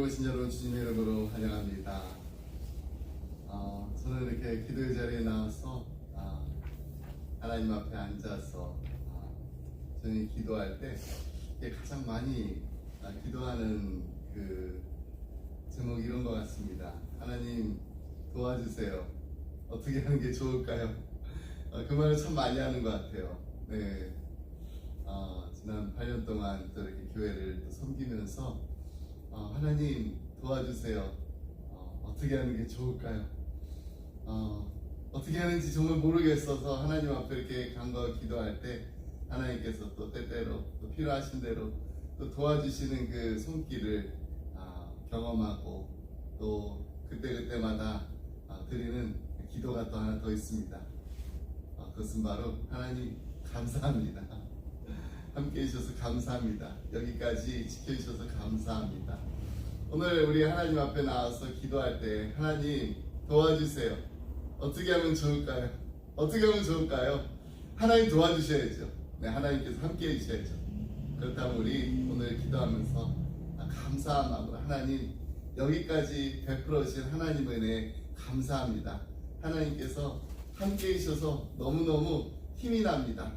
오신 여러분 주님의 이름으로 환영합니다. 저는 이렇게 기도의 자리에 나와서 하나님 앞에 앉아서 저는 기도할 때 가장 많이 기도하는 그 제목이 이런 것 같습니다. 하나님 도와주세요. 어떻게 하는 게 좋을까요? 그 말을 참 많이 하는 것 같아요. 네. 지난 8년 동안 또 이렇게 교회를 또 섬기면서 하나님 도와주세요. 어떻게 하는 게 좋을까요? 어떻게 하는지 정말 모르겠어서 하나님 앞에 이렇게 간구하고 기도할 때 하나님께서 또 때때로 또 필요하신 대로 또 도와주시는 그 손길을 경험하고 또 그때그때마다 드리는 기도가 또 하나 더 있습니다. 그것은 바로 하나님 감사합니다. 함께 해주셔서 감사합니다. 여기까지 지켜주셔서 감사합니다. 오늘 우리 하나님 앞에 나와서 기도할 때 하나님 도와주세요. 어떻게 하면 좋을까요? 어떻게 하면 좋을까요? 하나님 도와주셔야죠. 네, 하나님께서 함께 해주셔야죠. 그렇다면 우리 오늘 기도하면서 감사한 마음으로 하나님 여기까지 베풀어 주신 하나님 은혜 감사합니다. 하나님께서 함께 해주셔서 너무너무 힘이 납니다.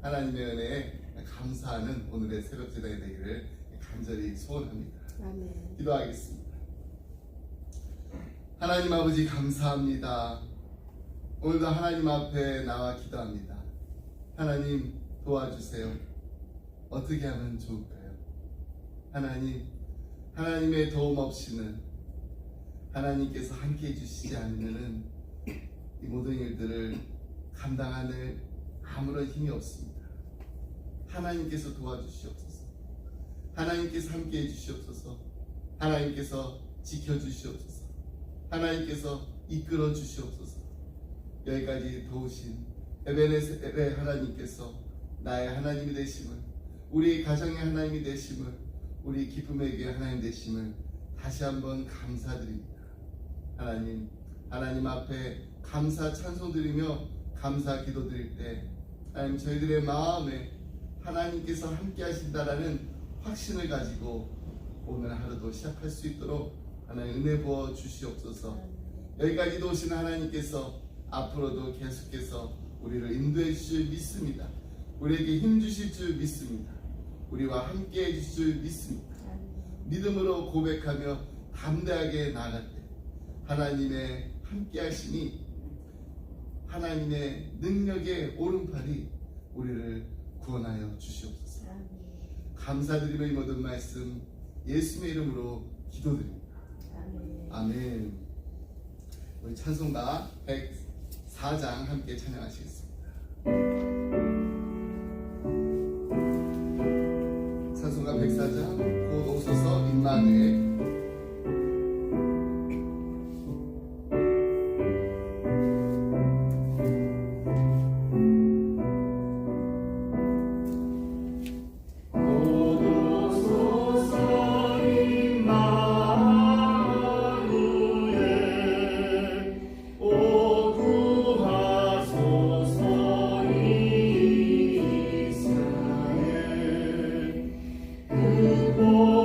하나님의 은혜에 감사하는 오늘의 새벽 기도가 되기를 간절히 소원합니다. 아멘. 기도하겠습니다. 하나님 아버지 감사합니다. 오늘도 하나님 앞에 나와 기도합니다. 하나님 도와주세요. 어떻게 하면 좋을까요? 하나님의 도움 없이는 하나님께서 함께 해주시지 않으면 이 모든 일들을 감당하는 아무런 힘이 없습니다. 하나님께서 도와주시옵소서. 하나님께서 함께 해주시옵소서. 하나님께서 지켜주시옵소서. 하나님께서 이끌어 주시옵소서. 여기까지 도우신 에베네셀의 하나님께서 나의 하나님이 되심을, 우리 가정의 하나님이 되심을, 우리 기쁨의 교회 하나님 되심을 다시 한번 감사드립니다. 하나님 앞에 감사 찬송 드리며 감사 기도 드릴 때 하나님 저희들의 마음에 하나님께서 함께 하신다라는 확신을 가지고 오늘 하루도 시작할 수 있도록 하나님 은혜 부어 주시옵소서. 여기까지 오신 하나님께서 앞으로도 계속해서 우리를 인도해 주실 줄 믿습니다. 우리에게 힘 주실 줄 믿습니다. 우리와 함께 해 주실 줄 믿습니다. 믿음으로 고백하며 담대하게 나아갈 때 하나님의 함께 하심이, 하나님의 능력의 오른팔이 우리를 구원하여 주시옵소서. 감사드리며 이 모든 말씀 예수님의 이름으로 기도드립니다. 아멘. 우리 찬송가 104장 함께 찬양하시겠습니다. 찬송가 104장 곧 오소서 임마누엘.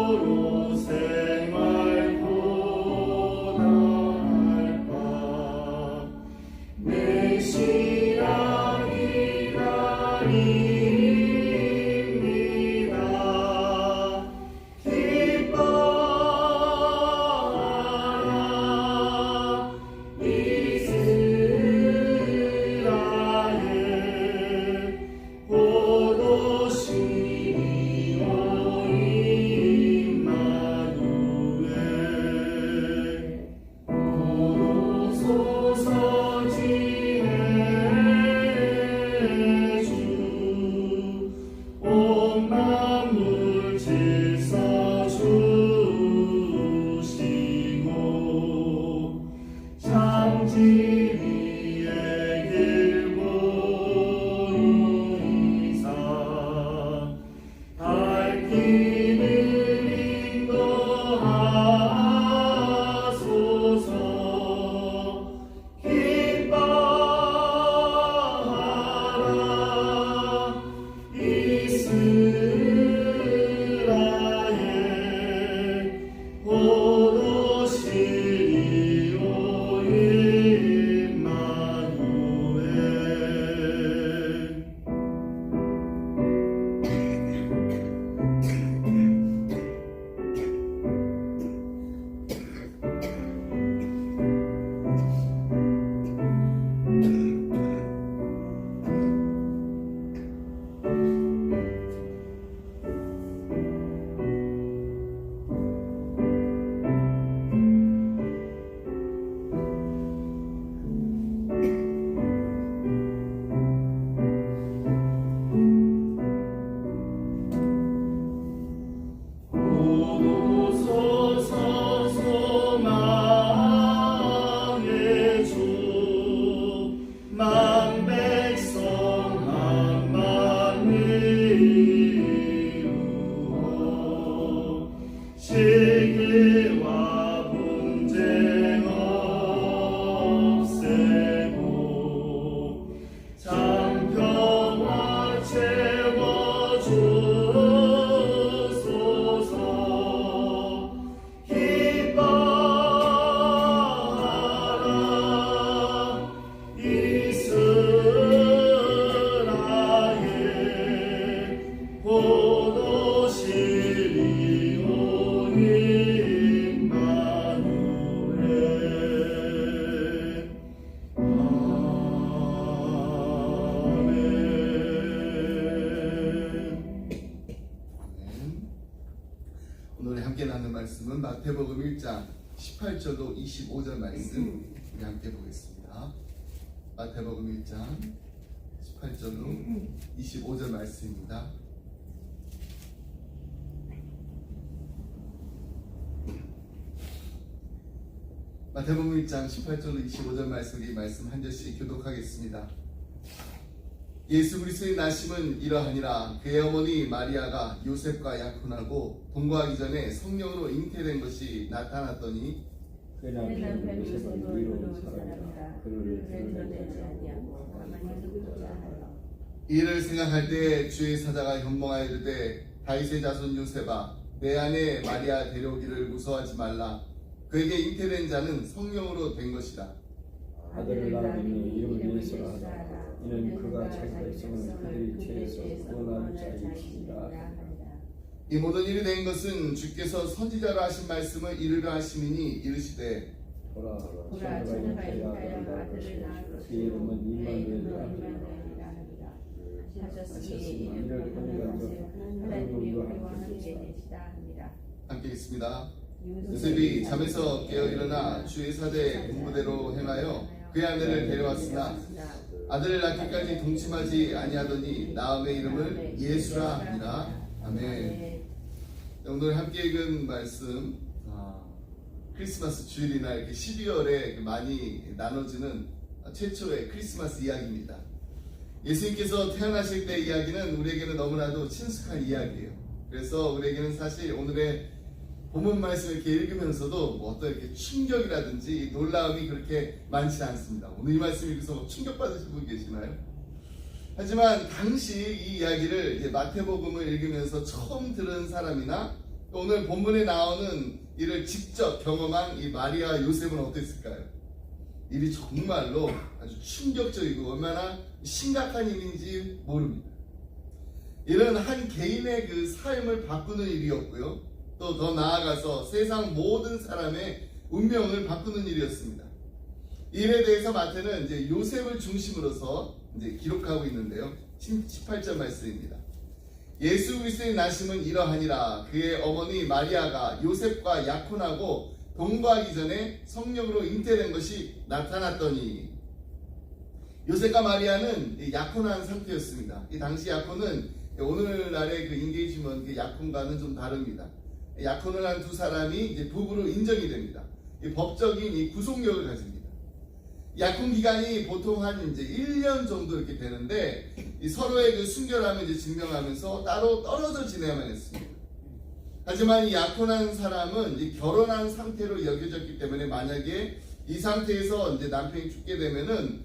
그곳에 시기와 분쟁 없애고 참 평화 채워주소서. 기뻐하라 이스라엘, 보도실이 오니 마누엘. 아멘. 오늘 함께 나눈 말씀은 마태복음 1장 18절로 25절 말씀 우리 함께 보겠습니다. 마태복음 1장 18절로 25절 말씀입니다. 마태복음 1장 18절로 25절 말씀, 우리 말씀 한 절씩 교독하겠습니다. 예수 그리스도의 나심은 이러하니라. 그의 어머니 마리아가 요셉과 약혼하고 동거하기 전에 성령으로 잉태된 것이 나타났더니 그 남편 요셉은 의로운 사람이라 그를 드러내지 아니하고 가만히 두고자 하여. 이를 생각할 때 주의 사자가 현몽하여 이르되 다윗의 자손 요셉아, 내 아내 마리아 데려오기를 무서워하지 말라. 그에게 잉태된 자는 성령으로 된 것이라. 아들을 낳으니 이름을 예수라 하라. 이는 그가 자기 백성을 그들의 죄에서 구원하는 자이시니라. 이 모든 일이 된 것은 주께서 선지자로 하신 말씀을 이루려 하심이니 이르시되 보라 천사가 잉태하여 아들을 낳을 그 이름은 임마누엘이라 임마누엘이라 하리라. 하셨으니 이를 이를 통하여 하나님이 우리와 함께 계시다 하니라. 함께 있습니다. 요셉이 잠에서 깨어 일어나 주의 사대 본부대로 행하여 그의 아내를 데려왔으나 아들을 낳기까지 동침하지 아니하더니 나음의 이름을 예수라 하니라. 아멘. 오늘 함께 읽은 말씀, 크리스마스 주일이나 이렇게 12월에 많이 나눠지는 최초의 크리스마스 이야기입니다. 예수님께서 태어나실 때 이야기는 우리에게는 너무나도 친숙한 이야기예요. 그래서 우리에게는 사실 오늘의 본문 말씀을 이렇게 읽으면서도 뭐 어떤 이렇게 충격이라든지 놀라움이 그렇게 많지 않습니다. 오늘 이 말씀 읽어서 충격받으신 분 계시나요? 하지만 당시 이 이야기를 이제 마태복음을 읽으면서 처음 들은 사람이나 또 오늘 본문에 나오는 이를 직접 경험한 이 마리아 요셉은 어땠을까요? 일이 정말로 아주 충격적이고 얼마나 심각한 일인지 모릅니다. 이는 한 개인의 그 삶을 바꾸는 일이었고요. 또 더 나아가서 세상 모든 사람의 운명을 바꾸는 일이었습니다. 이 일에 대해서 마태는 이제 요셉을 중심으로서 이제 기록하고 있는데요. 18절 말씀입니다. 예수 그리스도의 나심은 이러하니라. 그의 어머니 마리아가 요셉과 약혼하고 동거하기 전에 성령으로 잉태된 것이 나타났더니. 요셉과 마리아는 약혼한 상태였습니다. 이 당시 약혼은 오늘날의 그 인게이지먼트 약혼과는 좀 다릅니다. 약혼을 한 두 사람이 이제 부부로 인정이 됩니다. 이 법적인 이 구속력을 가집니다. 약혼 기간이 보통 한 이제 1년 정도 이렇게 되는데 이 서로의 그 순결함을 이제 증명하면서 따로 떨어져 지내야만 했습니다. 하지만 이 약혼한 사람은 이 결혼한 상태로 여겨졌기 때문에 만약에 이 상태에서 이제 남편이 죽게 되면은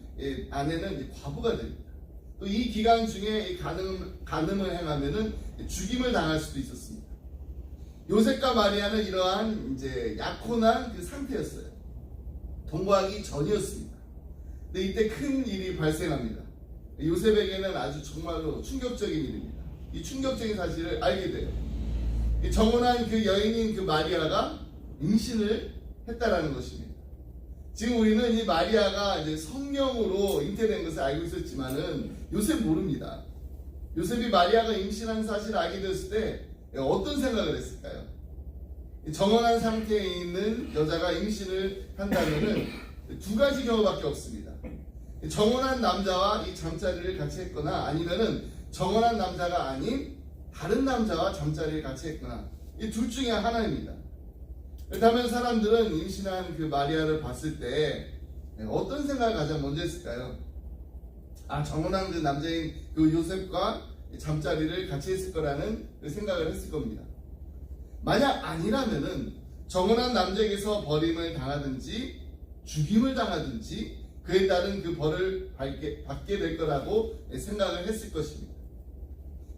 아내는 이제 과부가 됩니다. 또 이 기간 중에 간음을 행하면은 죽임을 당할 수도 있었습니다. 요셉과 마리아는 이러한 이제 약혼한 그 상태였어요. 동거하기 전이었습니다. 근데 이때 큰 일이 발생합니다. 요셉에게는 아주 정말로 충격적인 일입니다. 이 충격적인 사실을 알게 돼요. 이 정혼한 그 여인인 그 마리아가 임신을 했다라는 것입니다. 지금 우리는 이 마리아가 이제 성령으로 잉태된 것을 알고 있었지만은 요셉 모릅니다. 요셉이 마리아가 임신한 사실을 알게 됐을 때 어떤 생각을 했을까요? 정혼한 상태에 있는 여자가 임신을 한다면은 두 가지 경우밖에 없습니다. 정혼한 남자와 이 잠자리를 같이 했거나 아니면은 정혼한 남자가 아닌 다른 남자와 잠자리를 같이 했거나 이 둘 중에 하나입니다. 그렇다면 사람들은 임신한 그 마리아를 봤을 때 어떤 생각을 가장 먼저 했을까요? 정혼한 그 남자인 그 요셉과 잠자리를 같이 했을 거라는 그 생각을 했을 겁니다. 만약 아니라면은 정혼한 남자에게서 버림을 당하든지 죽임을 당하든지 그에 따른 그 벌을 받게 될 거라고 생각을 했을 것입니다.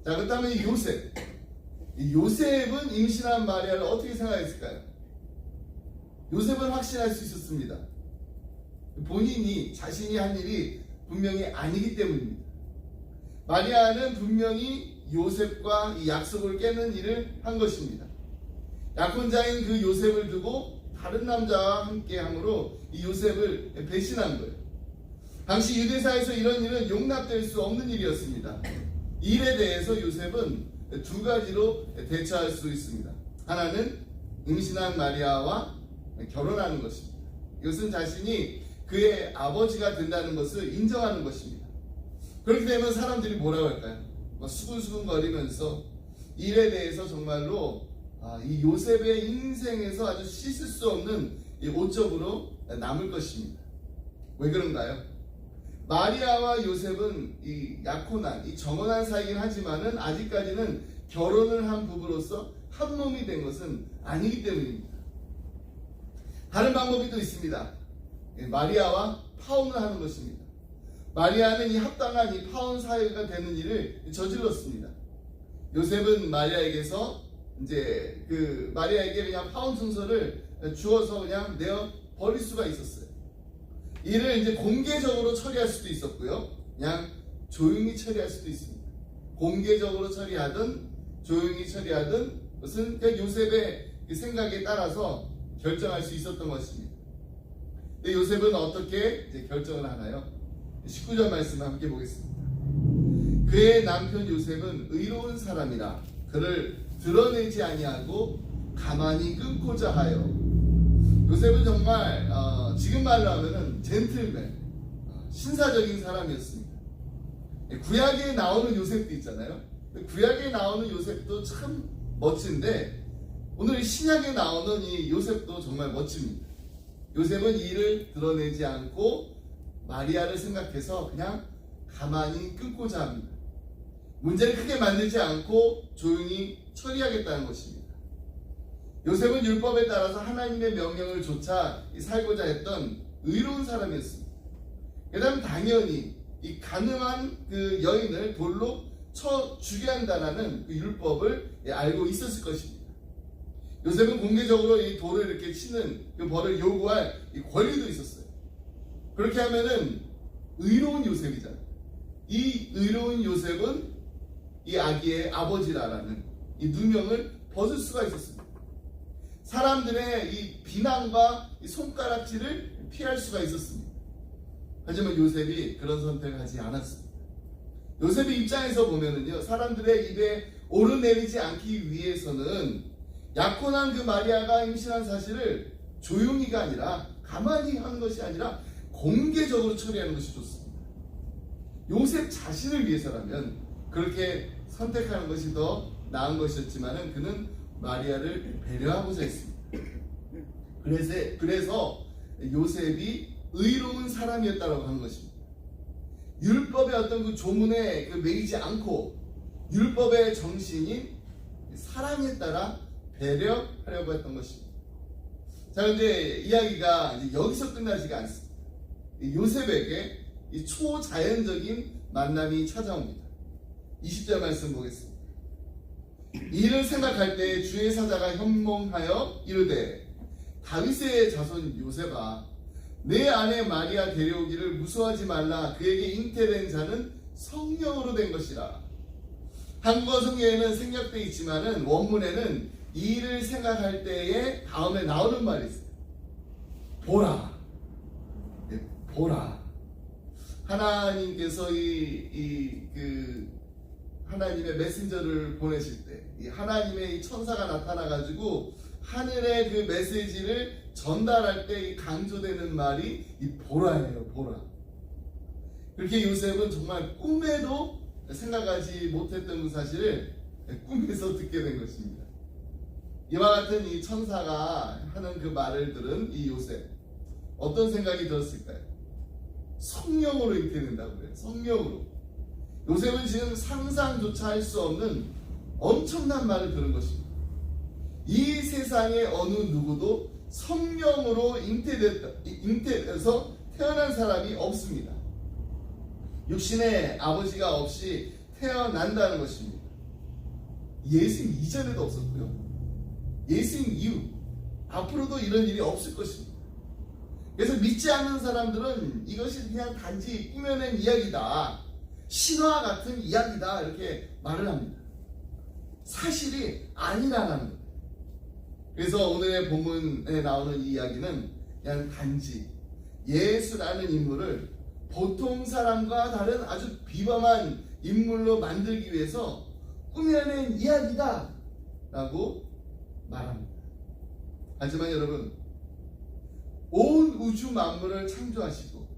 자, 그렇다면 이 요셉은 임신한 마리아를 어떻게 생각했을까요? 요셉은 확신할 수 있었습니다. 본인이 자신이 한 일이 분명히 아니기 때문입니다. 마리아는 분명히 요셉과 이 약속을 깨는 일을 한 것입니다. 약혼자인 그 요셉을 두고 다른 남자와 함께 함으로 이 요셉을 배신한 거예요. 당시 유대사에서 이런 일은 용납될 수 없는 일이었습니다. 이 일에 대해서 요셉은 두 가지로 대처할 수 있습니다. 하나는 임신한 마리아와 결혼하는 것입니다. 이것은 자신이 그의 아버지가 된다는 것을 인정하는 것입니다. 그렇게 되면 사람들이 뭐라고 할까요? 수근수근 거리면서 이 일에 대해서 정말로 이 요셉의 인생에서 아주 씻을 수 없는 이 오점으로 남을 것입니다. 왜 그런가요? 마리아와 요셉은 이 약혼한, 이 정혼한 사이긴 하지만은 아직까지는 결혼을 한 부부로서 한 몸이 된 것은 아니기 때문입니다. 다른 방법이 또 있습니다. 마리아와 파혼을 하는 것입니다. 마리아는 이 합당한 이 파혼 사유가 되는 일을 저질렀습니다. 요셉은 마리아에게서 이제 마리아에게 그냥 파혼 순서를 주어서 그냥 내어 버릴 수가 있었어요. 이를 이제 공개적으로 처리할 수도 있었고요. 그냥 조용히 처리할 수도 있습니다. 공개적으로 처리하든 조용히 처리하든 그것은 그냥 요셉의 그 생각에 따라서 결정할 수 있었던 것입니다. 근데 요셉은 어떻게 이제 결정을 하나요? 19절 말씀을 함께 보겠습니다. 그의 남편 요셉은 의로운 사람이라 그를 드러내지 아니하고 가만히 끊고자 하여. 요셉은 정말 지금 말로 하면은 젠틀맨, 신사적인 사람이었습니다. 구약에 나오는 요셉도 있잖아요. 구약에 나오는 요셉도 참 멋진데 오늘 신약에 나오는 이 요셉도 정말 멋집니다. 요셉은 이를 드러내지 않고 마리아를 생각해서 그냥 가만히 끊고자 합니다. 문제를 크게 만들지 않고 조용히 처리하겠다는 것입니다. 요셉은 율법에 따라서 하나님의 명령을 좇아 살고자 했던 의로운 사람이었습니다. 그 다음 당연히 이 가늠한 그 여인을 돌로 쳐 죽게 한다라는 그 율법을 알고 있었을 것입니다. 요셉은 공개적으로 이 돌을 이렇게 치는 그 벌을 요구할 이 권리도 있었어요. 그렇게 하면은 의로운 요셉이잖아요. 이 의로운 요셉은 이 아기의 아버지라는 이 누명을 벗을 수가 있었습니다. 사람들의 이 비난과 이 손가락질을 피할 수가 있었습니다. 하지만 요셉이 그런 선택을 하지 않았습니다. 요셉의 입장에서 보면은요, 사람들의 입에 오르내리지 않기 위해서는 약혼한 그 마리아가 임신한 사실을 조용히가 아니라 가만히 하는 것이 아니라 공개적으로 처리하는 것이 좋습니다. 요셉 자신을 위해서라면 그렇게 선택하는 것이 더 나은 것이었지만은 그는 마리아를 배려하고자 했습니다. 그래서 요셉이 의로운 사람이었다고 하는 것입니다. 율법의 어떤 그 조문에 매이지 않고 율법의 정신인 사랑에 따라 배려하려고 했던 것입니다. 자, 근데 이야기가 이제 여기서 끝나지가 않습니다. 요셉에게 이 초자연적인 만남이 찾아옵니다. 20절 말씀 보겠습니다. 이를 생각할 때 주의 사자가 현몽하여 이르되 다윗의 자손 요셉아 내 아내 마리아 데려오기를 무서워하지 말라. 그에게 잉태된 자는 성령으로 된 것이라. 한국어 성경에는 생략되어 있지만은 원문에는 이 일을 생각할 때에 다음에 나오는 말이 있어요. 보라. 네, 보라. 하나님께서 하나님의 메신저를 보내실 때, 이 하나님의 이 천사가 나타나가지고 하늘의 그 메시지를 전달할 때 이 강조되는 말이 이 보라예요, 보라. 그렇게 요셉은 정말 꿈에도 생각하지 못했던 그 사실을 꿈에서 듣게 된 것입니다. 이와 같은 이 천사가 하는 그 말을 들은 이 요셉, 어떤 생각이 들었을까요? 성령으로 잉태된다고 그래요. 성령으로. 요셉은 지금 상상조차 할 수 없는 엄청난 말을 들은 것입니다. 이 세상의 어느 누구도 성령으로 잉태돼서 태어난 사람이 없습니다. 육신의 아버지가 없이 태어난다는 것입니다. 예수님 이전에도 없었고요. 예수님 이후 앞으로도 이런 일이 없을 것입니다. 그래서 믿지 않는 사람들은 이것이 그냥 단지 꾸며낸 이야기다, 신화 같은 이야기다 이렇게 말을 합니다. 사실이 아니라는 거예요. 그래서 오늘의 본문에 나오는 이 이야기는 그냥 단지 예수라는 인물을 보통 사람과 다른 아주 비범한 인물로 만들기 위해서 꾸며낸 이야기다 라고 말합니다. 하지만 여러분, 온 우주 만물을 창조하시고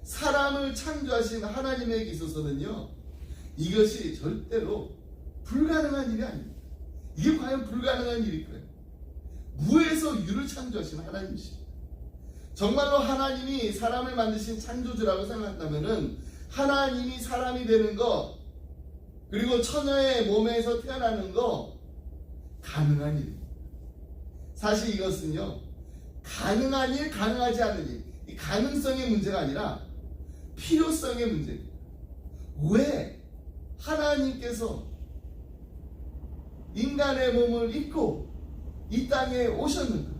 사람을 창조하신 하나님에게 있어서는요, 이것이 절대로 불가능한 일이 아닙니다. 이게 과연 불가능한 일일까요? 무에서 유를 창조하신 하나님이십니다. 정말로 하나님이 사람을 만드신 창조주라고 생각한다면은 하나님이 사람이 되는 거, 그리고 처녀의 몸에서 태어나는 거 가능한 일입니다. 사실 이것은요, 가능한 일, 가능하지 않은 일, 이 가능성의 문제가 아니라 필요성의 문제입니다. 왜 하나님께서 인간의 몸을 입고 이 땅에 오셨는가?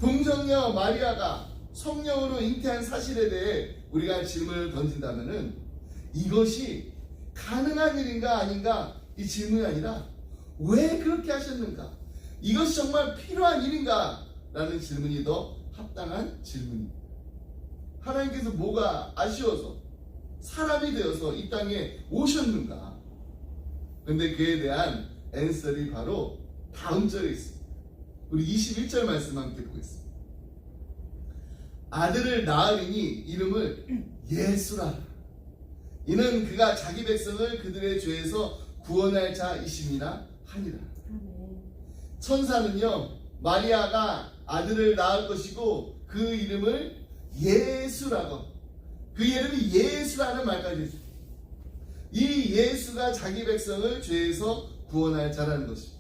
동정녀 마리아가 성령으로 잉태한 사실에 대해 우리가 질문을 던진다면은 이것이 가능한 일인가 아닌가, 이 질문이 아니라 왜 그렇게 하셨는가, 이것이 정말 필요한 일인가 라는 질문이 더 합당한 질문입니다. 하나님께서 뭐가 아쉬워서 사람이 되어서 이 땅에 오셨는가? 그런데 그에 대한 앤서리 바로 다음 절에 있습니다. 우리 21절 말씀 함께 보겠습니다. 아들을 낳으리니 이름을 예수라. 이는 그가 자기 백성을 그들의 죄에서 구원할 자이심이라 하니라. 천사는요, 마리아가 아들을 낳을 것이고 그 이름을 예수라고, 그 이름이 예수라는 말까지 했습니다. 이 예수가 자기 백성을 죄에서 구원할 자라는 것입니다.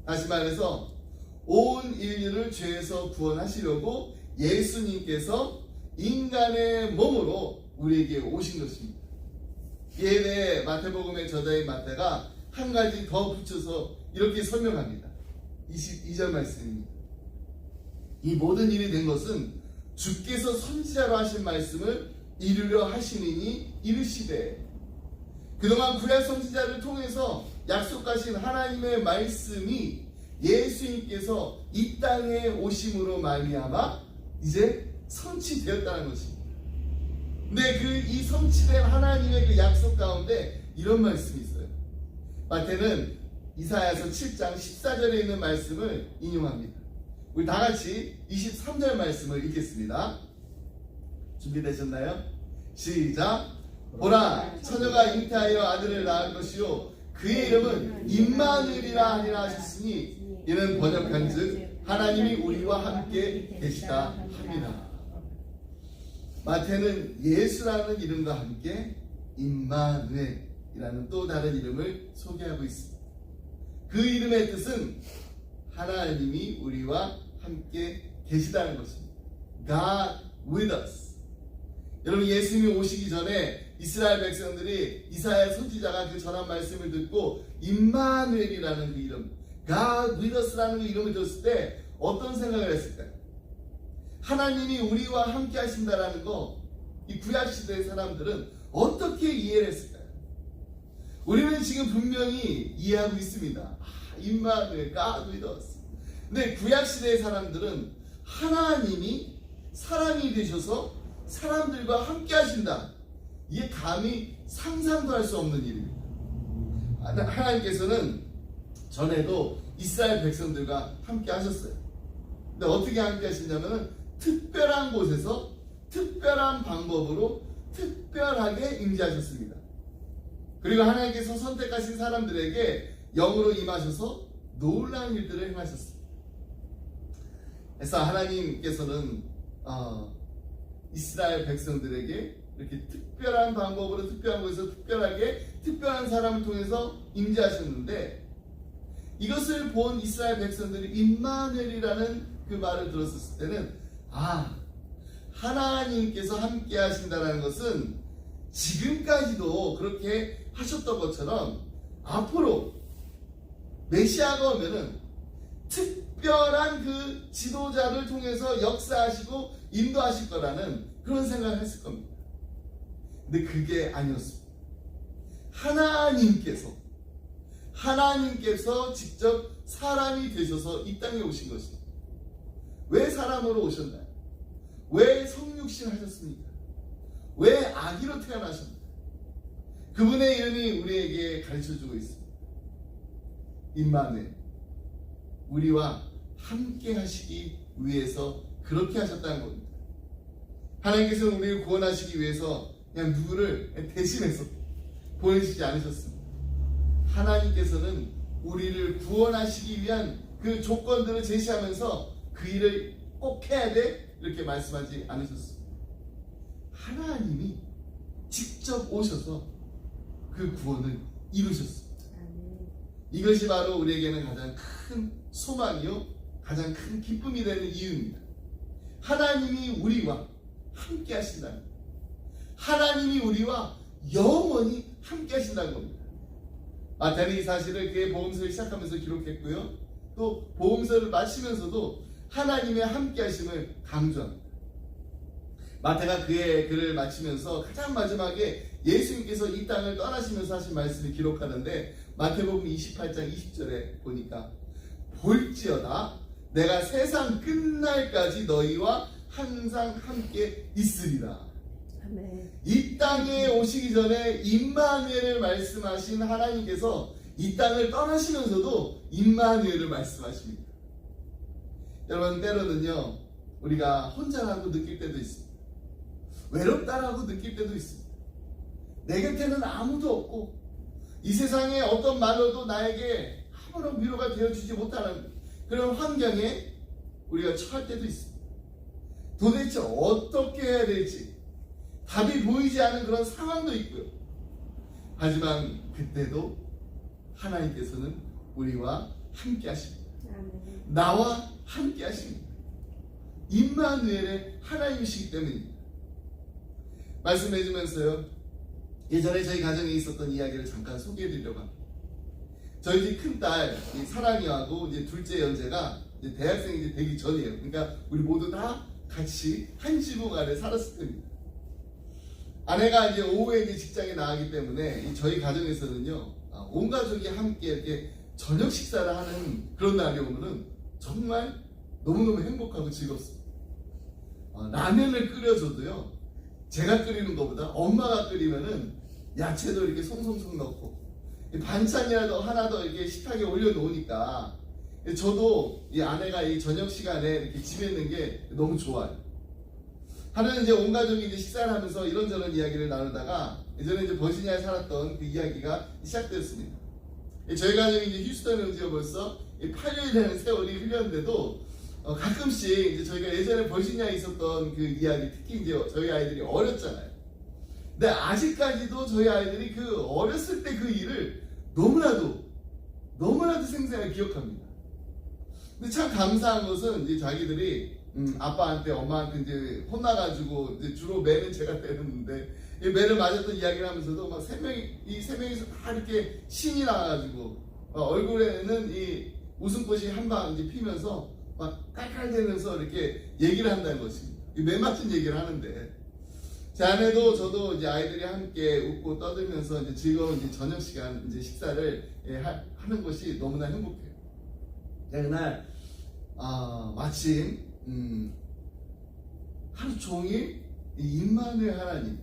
다시 말해서 온 인류를 죄에서 구원하시려고 예수님께서 인간의 몸으로 우리에게 오신 것입니다. 이에 대해 마태복음의 저자인 마태가 한 가지 더 붙여서 이렇게 설명합니다. 22절 말씀입니다. 이 모든 일이 된 것은 주께서 선지자로 하신 말씀을 이루려 하시니니 이르시되, 그동안 구약 선지자를 통해서 약속하신 하나님의 말씀이 예수님께서 이 땅에 오심으로 말미암아 이제 성취되었다는 것입니다. 근데 이 성취된 하나님의 그 약속 가운데 이런 말씀이 있어요. 마태는 이사야서 7장 14절에 있는 말씀을 인용합니다. 우리 다 같이 23절 말씀을 읽겠습니다. 준비되셨나요? 시작. 보라, 처녀가 잉태하여 아들을 낳을 것이요 그의 이름은 임마누엘이라 하리라 하셨으니, 이는 번역한즉 하나님이 우리와 함께 계시다 함이라. 마태는 예수라는 이름과 함께 임마누엘이라는 또 다른 이름을 소개하고 있습니다. 그 이름의 뜻은 하나님이 우리와 함께 계시다는 것입니다. God with us. 여러분, 예수님이 오시기 전에 이스라엘 백성들이 이사야 선지자가 그 전한 말씀을 듣고 임마누엘이라는 그 이름, God with us라는 그 이름을 들었을 때 어떤 생각을 했을까요? 하나님이 우리와 함께 하신다라는 거, 이 구약시대의 사람들은 어떻게 이해를 했을까요? 우리는 지금 분명히 이해하고 있습니다. 임마누엘, God with us. 근데 구약시대의 사람들은 하나님이 사람이 되셔서 사람들과 함께 하신다, 이게 감히 상상도 할 수 없는 일입니다. 하나님께서는 전에도 이스라엘 백성들과 함께 하셨어요. 근데 어떻게 함께 하시냐면 특별한 곳에서 특별한 방법으로 특별하게 임재하셨습니다. 그리고 하나님께서 선택하신 사람들에게 영으로 임하셔서 놀라운 일들을 행하셨습니다. 그래서 하나님께서는 이스라엘 백성들에게 이렇게 특별한 방법으로 특별한 곳에서 특별하게 특별한 사람을 통해서 임재하셨는데, 이것을 본 이스라엘 백성들이 임마누엘이라는 그 말을 들었을 때는 하나님께서 함께 하신다는 것은 지금까지도 그렇게 하셨던 것처럼 앞으로 메시아가 오면은 특별한 그 지도자를 통해서 역사하시고 인도하실 거라는 그런 생각을 했을 겁니다. 근데 그게 아니었습니다. 하나님께서 직접 사람이 되셔서 이 땅에 오신 것입니다. 왜 사람으로 오셨나요? 왜 성육신 하셨습니까? 왜 아기로 태어나셨나요? 그분의 이름이 우리에게 가르쳐주고 있습니다. 임마누엘, 우리와 함께 하시기 위해서 그렇게 하셨다는 겁니다. 하나님께서는 우리를 구원하시기 위해서 그냥 누구를 대신해서 보내시지 않으셨습니다. 하나님께서는 우리를 구원하시기 위한 그 조건들을 제시하면서 그 일을 꼭 해야 돼 이렇게 말씀하지 않으셨습니다. 하나님이 직접 오셔서 그 구원을 이루셨습니다. 이것이 바로 우리에게는 가장 큰 소망이요 가장 큰 기쁨이 되는 이유입니다. 하나님이 우리와 함께 하신다는 겁니다. 하나님이 우리와 영원히 함께 하신다는 겁니다. 마태는 이 사실을 그의 복음서를 시작하면서 기록했고요, 또 복음서를 마치면서도 하나님의 함께 하심을 강조합니다. 마태가 그의 글을 마치면서 가장 마지막에 예수님께서 이 땅을 떠나시면서 하신 말씀을 기록하는데, 마태복음 28장 20절에 보니까 볼지어다 내가 세상 끝날까지 너희와 항상 함께 있으리라. 이 땅에 오시기 전에 임마누엘을 말씀하신 하나님께서 이 땅을 떠나시면서도 임마누엘을 말씀하십니다. 여러분, 때로는요 우리가 혼자라고 느낄 때도 있습니다. 외롭다라고 느낄 때도 있습니다. 내 곁에는 아무도 없고 이 세상에 어떤 말로도 나에게 아무런 위로가 되어주지 못하는 그런 환경에 우리가 처할 때도 있습니다. 도대체 어떻게 해야 될지 답이 보이지 않는 그런 상황도 있고요. 하지만 그때도 하나님께서는 우리와 함께 하십니다. 나와 함께 하십니다. 임마누엘의 하나님이시기 때문입니다. 말씀해주면서요, 예전에 저희 가정에 있었던 이야기를 잠깐 소개해드리려고 합니다. 저희 집 큰딸 사랑이하고 이제 둘째 연재가 이제 대학생이 되기 전이에요. 그러니까 우리 모두 다 같이 한 지붕 아래 살았을 때입니다. 아내가 이제 오후에 이제 직장에 나가기 때문에 저희 가정에서는요, 온 가족이 함께 이렇게 저녁 식사를 하는 그런 날이 오면은 정말 너무너무 행복하고 즐겁습니다. 라면을 끓여줘도요, 제가 끓이는 것보다 엄마가 끓이면은 야채도 이렇게 송송송 넣고 반찬이라도 하나 더 이렇게 식탁에 올려놓으니까 저도 이 아내가 이 저녁 시간에 이렇게 집에 있는 게 너무 좋아요. 하루는 이제 온 가족이 이제 식사를 하면서 이런저런 이야기를 나누다가 예전에 이제 버지니아에 살았던 그 이야기가 시작되었습니다. 저희 가족이 이제 휴스턴에 온 지가 벌써 8년이라는 세월이 흘렀는데도 가끔씩 이제 저희가 예전에 버지니아에 있었던 그 이야기, 특히 이제 저희 아이들이 어렸잖아요. 근데 아직까지도 저희 아이들이 그 어렸을 때 그 일을 너무나도 생생하게 기억합니다. 근데 참 감사한 것은 이제 자기들이 아빠한테 엄마한테 이제 혼나가지고 이제 주로 매는 제가 때렸는데, 이 매를 맞았던 이야기를 하면서도 막 세 명이서 다 이렇게 신이 나가지고 얼굴에는 이 웃음꽃이 한 방 이제 피면서 막 깔깔대면서 이렇게 얘기를 한다는 것입니다. 매 맞춘 얘기를 하는데, 제 아내도 저도 이제 아이들이 함께 웃고 떠들면서 이제 즐거운 이제 저녁 시간 이제 식사를 하는 것이 너무나 행복해요. 그날 마침 하루 종일 임마누엘 하나님,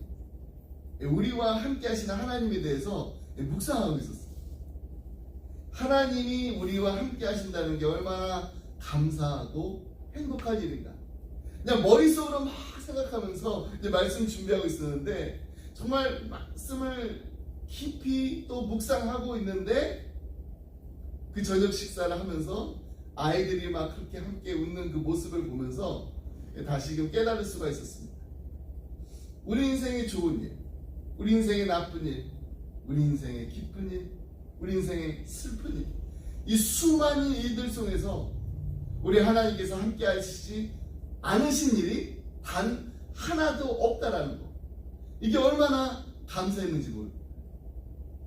우리와 함께 하시는 하나님에 대해서 묵상하고 있었어요. 하나님이 우리와 함께 하신다는 게 얼마나 감사하고 행복한 일인가. 그냥 머릿속으로 막 생각하면서 이제 말씀 준비하고 있었는데, 정말 말씀을 깊이 또 묵상하고 있는데, 그 저녁 식사를 하면서 아이들이 막 그렇게 함께 웃는 그 모습을 보면서 다시금 깨달을 수가 있었습니다. 우리 인생의 좋은 일, 우리 인생의 나쁜 일, 우리 인생의 기쁜 일, 우리 인생의 슬픈 일, 이 수많은 일들 속에서 우리 하나님께서 함께 하시지 않으신 일이 단 하나도 없다라는 거. 이게 얼마나 감사했는지 모르겠어요.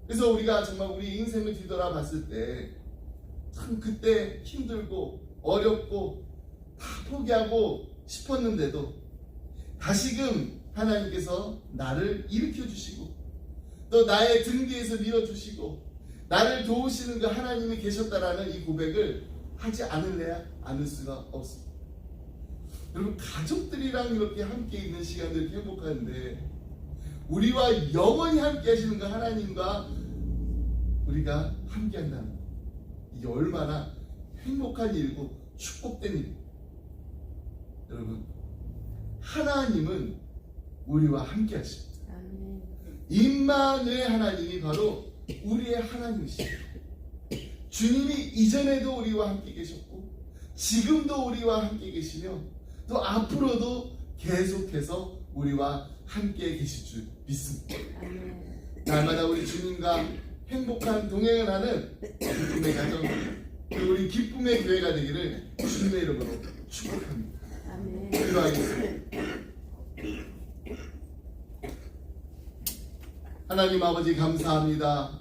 그래서 우리가 정말 우리 인생을 뒤돌아봤을 때 참 그때 힘들고 어렵고 다 포기하고 싶었는데도 다시금 하나님께서 나를 일으켜 주시고 또 나의 등 뒤에서 밀어주시고 나를 도우시는 그 하나님이 계셨다라는 이 고백을 하지 않을래야 않을 수가 없습니다. 여러분, 가족들이랑 이렇게 함께 있는 시간들이 행복한데 우리와 영원히 함께 하시는 그 하나님과 우리가 함께 한다는 것, 이게 얼마나 행복한 일이고 축복된 일이고, 여러분, 하나님은 우리와 함께 하십니다. 아멘. 임마누엘 하나님이 바로 우리의 하나님이십니다. 주님이 이전에도 우리와 함께 계셨고 지금도 우리와 함께 계시며 또 앞으로도 계속해서 우리와 함께 계실 줄 믿습니다. 아멘. 날마다 우리 주님과 행복한 동행을 하는 기쁨의 가정, 우리 기쁨의 교회가 되기를 주님의 이름으로 축복합니다. 아멘. 기도하겠습니다. 하나님 아버지, 감사합니다.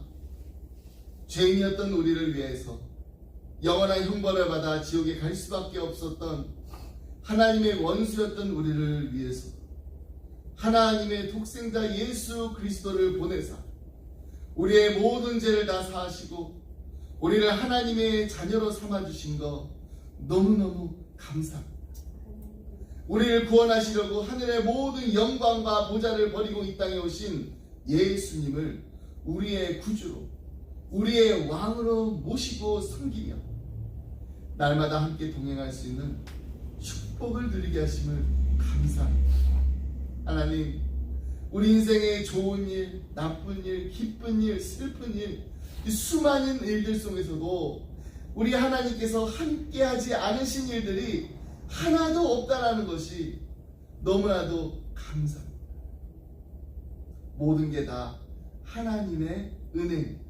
죄인이었던 우리를 위해서 영원한 형벌을 받아 지옥에 갈 수밖에 없었던 하나님의 원수였던 우리를 위해서 하나님의 독생자 예수 그리스도를 보내사 우리의 모든 죄를 다 사하시고 우리를 하나님의 자녀로 삼아주신 거 너무너무 감사합니다. 우리를 구원하시려고 하늘의 모든 영광과 보좌를 버리고 이 땅에 오신 예수님을 우리의 구주로 우리의 왕으로 모시고 섬기며 날마다 함께 동행할 수 있는 축복을 누리게 하심을 감사합니다. 하나님, 우리 인생의 좋은 일, 나쁜 일, 기쁜 일, 슬픈 일, 이 수많은 일들 속에서도 우리 하나님께서 함께하지 않으신 일들이 하나도 없다라는 것이 너무나도 감사합니다. 모든 게 다 하나님의 은혜입니다.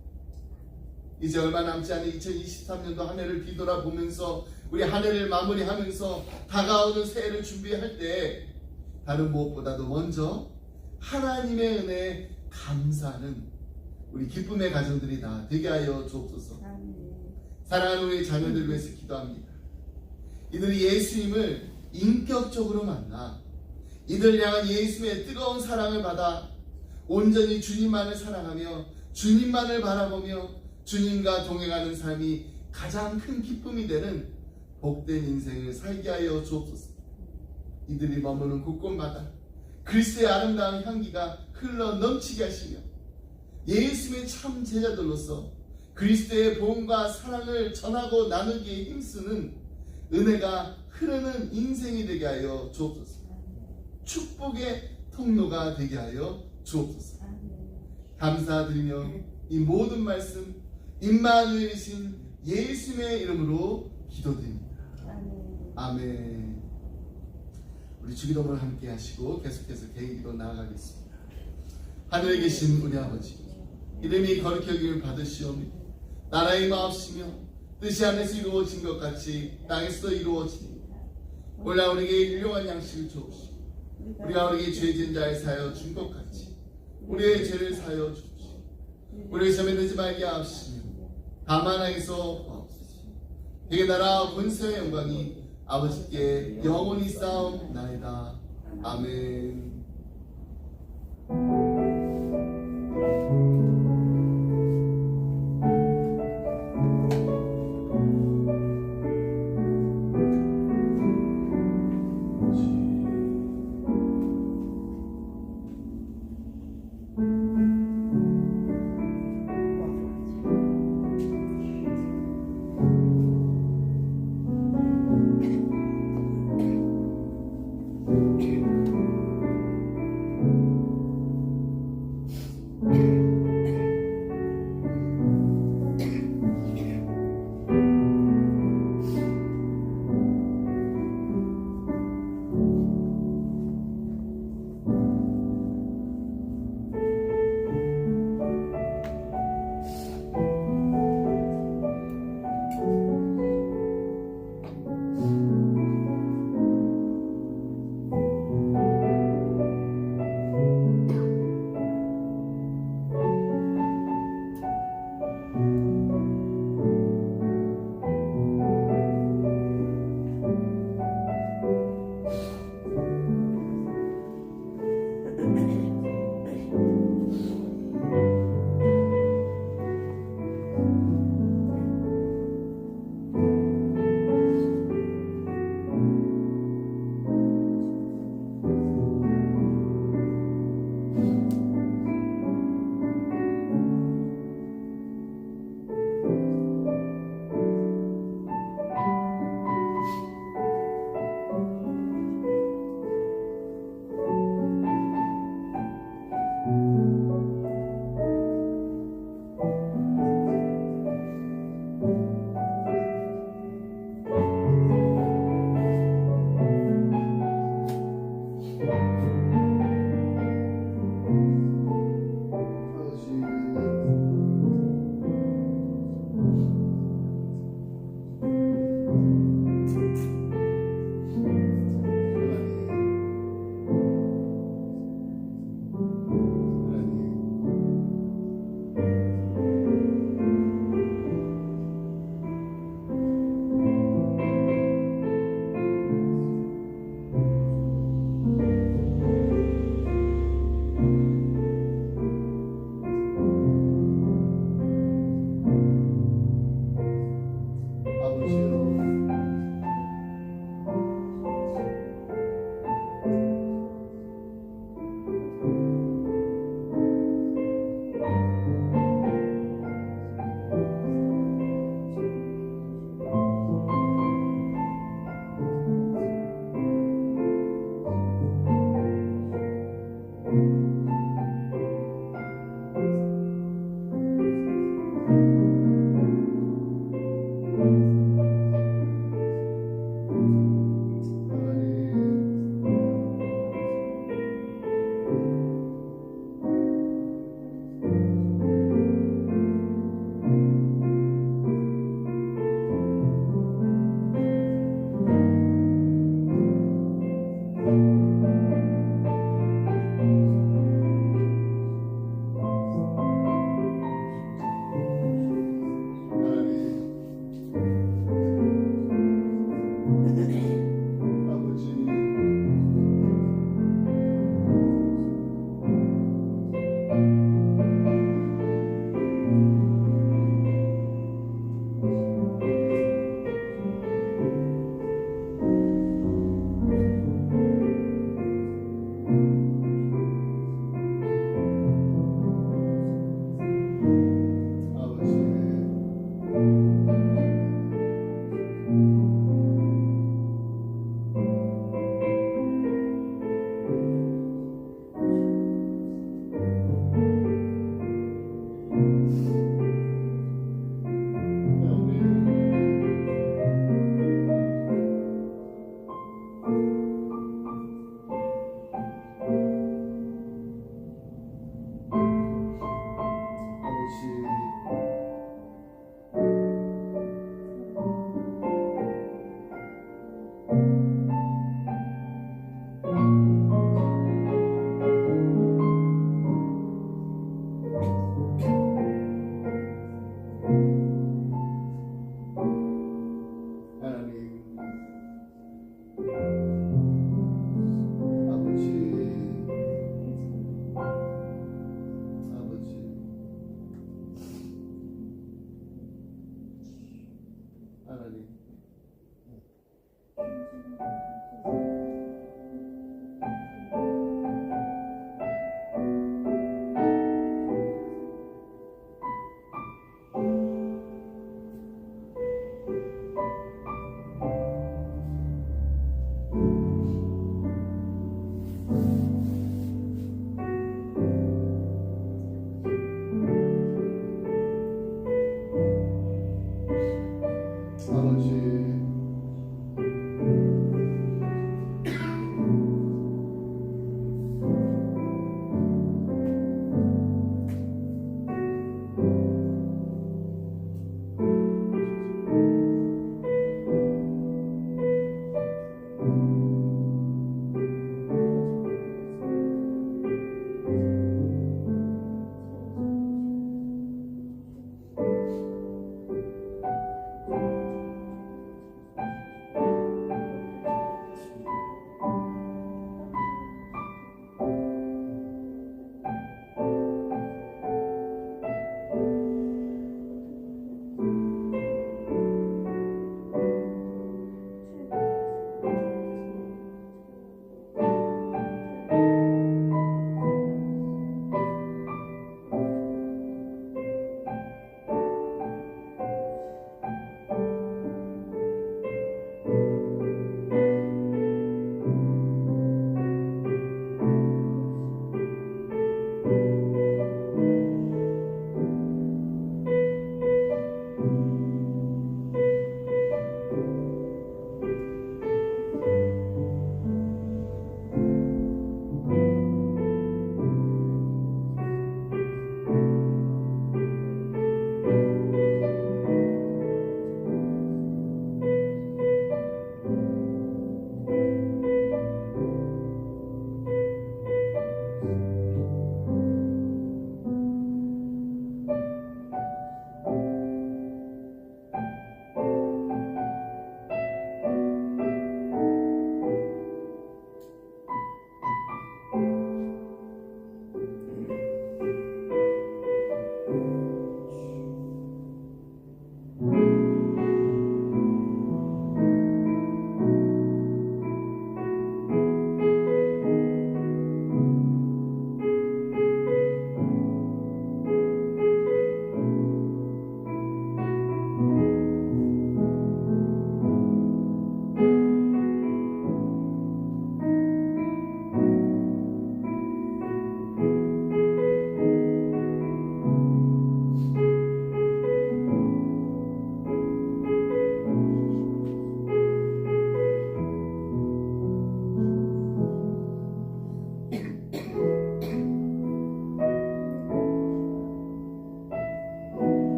이제 얼마 남지 않은 2023년도 한 해를 뒤돌아보면서 우리 한 해를 마무리하면서 다가오는 새해를 준비할 때 다른 무엇보다도 먼저 하나님의 은혜에 감사하는 우리 기쁨의 가정들이 다 되게 하여 주옵소서. 사랑하는 우리 자녀들 위해서 기도합니다. 이들이 예수님을 인격적으로 만나 이들 향한 예수의 뜨거운 사랑을 받아 온전히 주님만을 사랑하며 주님만을 바라보며 주님과 동행하는 삶이 가장 큰 기쁨이 되는 복된 인생을 살게 하여 주옵소서. 이들이 머무는 곳곳마다 그리스도의 아름다운 향기가 흘러 넘치게 하시며 예수님의 참 제자들로서 그리스도의 복음과 사랑을 전하고 나누기에 힘쓰는 은혜가 흐르는 인생이 되게 하여 주옵소서. 축복의 통로가 되게 하여 주옵소서. 감사드리며 이 모든 말씀 임마누엘이신 예수님의 이름으로 기도드립니다. 아멘. 우리 주기도문을 함께 하시고 계속해서 개인기도 나아가겠습니다. 하늘에 계신 우리 아버지, 이름이 거룩히 여김을 받으시오며 나라의 마옵시며 뜻이 하늘에서 이루어진 것 같이 땅에서도 이루어지니 오늘 우리에게 일용할 양식을 주옵시고 우리가 우리에게 죄 지은 자를 사하여 준 것 같이 우리의 죄를 사하여 주옵시고 우리를 시험에 들지 말게 하옵시며 다만 악에서 없으시오. 되게 나라 권세의 영광이 아버지께 영원히 싸움나이다. 아멘.